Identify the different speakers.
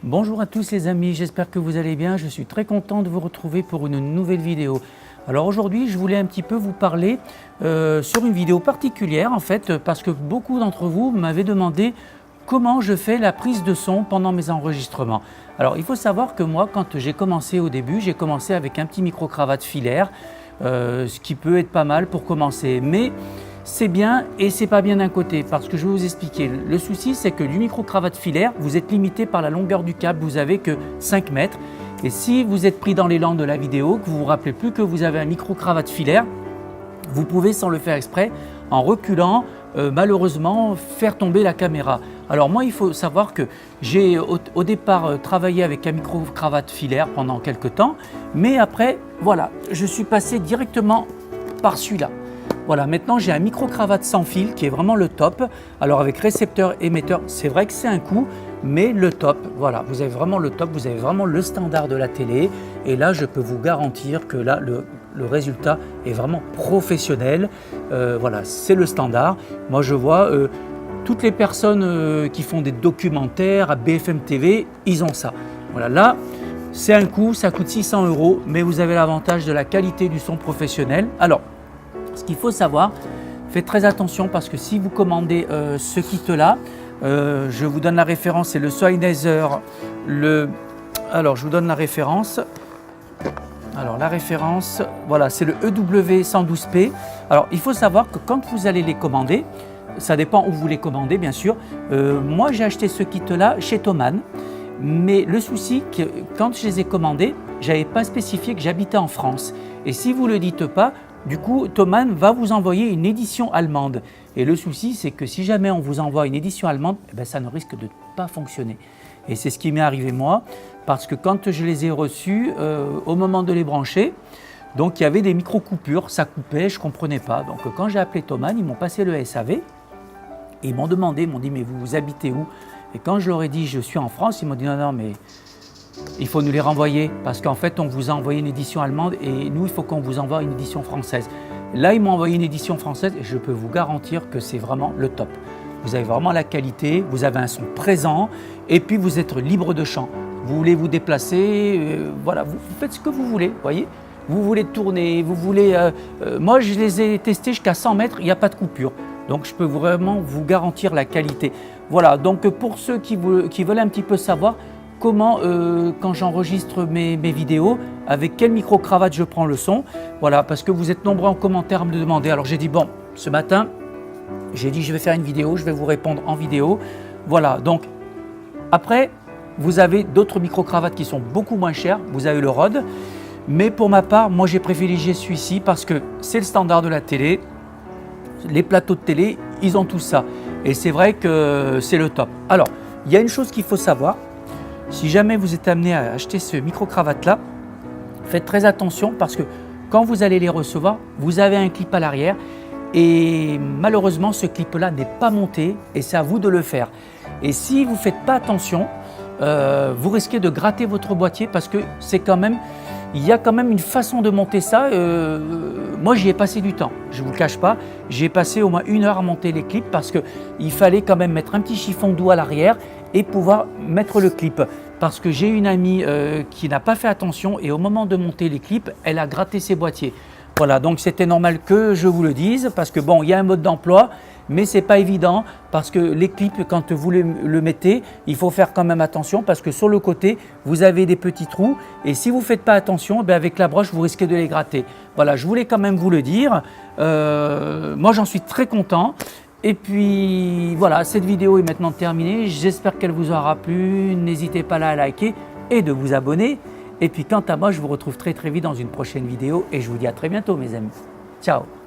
Speaker 1: Bonjour à tous les amis, j'espère que vous allez bien. Je suis très content de vous retrouver pour une nouvelle vidéo. Alors aujourd'hui, je voulais un petit peu vous parler sur une vidéo particulière en fait, parce que beaucoup d'entre vous m'avaient demandé comment je fais la prise de son pendant mes enregistrements. Alors il faut savoir que moi, quand j'ai commencé au début, j'ai commencé avec un petit micro-cravate filaire, ce qui peut être pas mal pour commencer. Mais c'est bien et c'est pas bien d'un côté, parce que je vais vous expliquer. Le souci, c'est que du micro-cravate filaire, vous êtes limité par la longueur du câble, vous n'avez que 5 mètres. Et si vous êtes pris dans l'élan de la vidéo, que vous ne vous rappelez plus que vous avez un micro-cravate filaire, vous pouvez, sans le faire exprès, en reculant, malheureusement, faire tomber la caméra. Alors moi, il faut savoir que j'ai au départ travaillé avec un micro-cravate filaire pendant quelques temps, mais après, voilà, je suis passé directement par celui-là. Voilà, maintenant j'ai un micro-cravate sans fil qui est vraiment le top. Alors avec récepteur, émetteur, c'est vrai que c'est un coût, mais le top, voilà, vous avez vraiment le top, vous avez vraiment le standard de la télé. Et là, je peux vous garantir que là, le résultat est vraiment professionnel. Voilà, c'est le standard. Moi, je vois toutes les personnes qui font des documentaires à BFM TV, ils ont ça. Voilà, là, c'est un coût, ça coûte 600 €, mais vous avez l'avantage de la qualité du son professionnel. Alors, ce qu'il faut savoir, faites très attention parce que si vous commandez ce kit-là, je vous donne la référence, c'est le Sennheiser. Alors, je vous donne la référence. Alors, la référence, voilà, c'est le EW112P. Alors, il faut savoir que quand vous allez les commander, ça dépend où vous les commandez, bien sûr. Moi, j'ai acheté ce kit-là chez Thomann. Mais le souci, que quand je les ai commandés, je n'avais pas spécifié que j'habitais en France. Et si vous ne le dites pas, du coup, Thomann va vous envoyer une édition allemande. Et le souci, c'est que si jamais on vous envoie une édition allemande, eh bien, ça ne risque de pas fonctionner. Et c'est ce qui m'est arrivé moi, parce que quand je les ai reçus, au moment de les brancher, donc il y avait des micro-coupures, ça coupait, je ne comprenais pas. Donc quand j'ai appelé Thomann, ils m'ont passé le SAV, et ils m'ont demandé, ils m'ont dit, mais vous habitez où? Et quand je leur ai dit, je suis en France, ils m'ont dit, non, mais il faut nous les renvoyer parce qu'en fait, on vous a envoyé une édition allemande et nous, il faut qu'on vous envoie une édition française. Là, ils m'ont envoyé une édition française et je peux vous garantir que c'est vraiment le top. Vous avez vraiment la qualité, vous avez un son présent et puis vous êtes libre de champ. Vous voulez vous déplacer, voilà, vous faites ce que vous voulez, voyez. Vous voulez tourner, vous voulez… moi, je les ai testés jusqu'à 100 mètres, il n'y a pas de coupure. Donc, je peux vraiment vous garantir la qualité. Voilà, donc pour ceux qui veulent un petit peu savoir comment, quand j'enregistre mes vidéos, avec quel micro-cravate je prends le son. Voilà, parce que vous êtes nombreux en commentaire à me demander. Alors, j'ai dit, bon, ce matin, j'ai dit, je vais faire une vidéo, je vais vous répondre en vidéo. Voilà, donc, après, vous avez d'autres micro-cravates qui sont beaucoup moins chers. Vous avez le Rode. Mais pour ma part, moi, j'ai privilégié celui-ci parce que c'est le standard de la télé. Les plateaux de télé, ils ont tout ça. Et c'est vrai que c'est le top. Alors, il y a une chose qu'il faut savoir. Si jamais vous êtes amené à acheter ce micro-cravate-là, faites très attention parce que quand vous allez les recevoir, vous avez un clip à l'arrière et malheureusement, ce clip-là n'est pas monté et c'est à vous de le faire. Et si vous ne faites pas attention, vous risquez de gratter votre boîtier parce que c'est quand même… Il y a quand même une façon de monter ça. Moi, j'y ai passé du temps. Je ne vous le cache pas. J'ai passé au moins 1 heure à monter les clips parce qu'il fallait quand même mettre un petit chiffon doux à l'arrière et pouvoir mettre le clip. Parce que j'ai une amie qui n'a pas fait attention et au moment de monter les clips, elle a gratté ses boîtiers. Voilà, donc c'était normal que je vous le dise parce que bon, il y a un mode d'emploi, mais ce n'est pas évident parce que les clips, quand vous le mettez, il faut faire quand même attention parce que sur le côté, vous avez des petits trous et si vous ne faites pas attention, avec la broche, vous risquez de les gratter. Voilà, je voulais quand même vous le dire. Moi, j'en suis très content. Et puis voilà, cette vidéo est maintenant terminée. J'espère qu'elle vous aura plu. N'hésitez pas là à liker et de vous abonner. Et puis quant à moi, je vous retrouve très vite dans une prochaine vidéo et je vous dis à très bientôt mes amis. Ciao!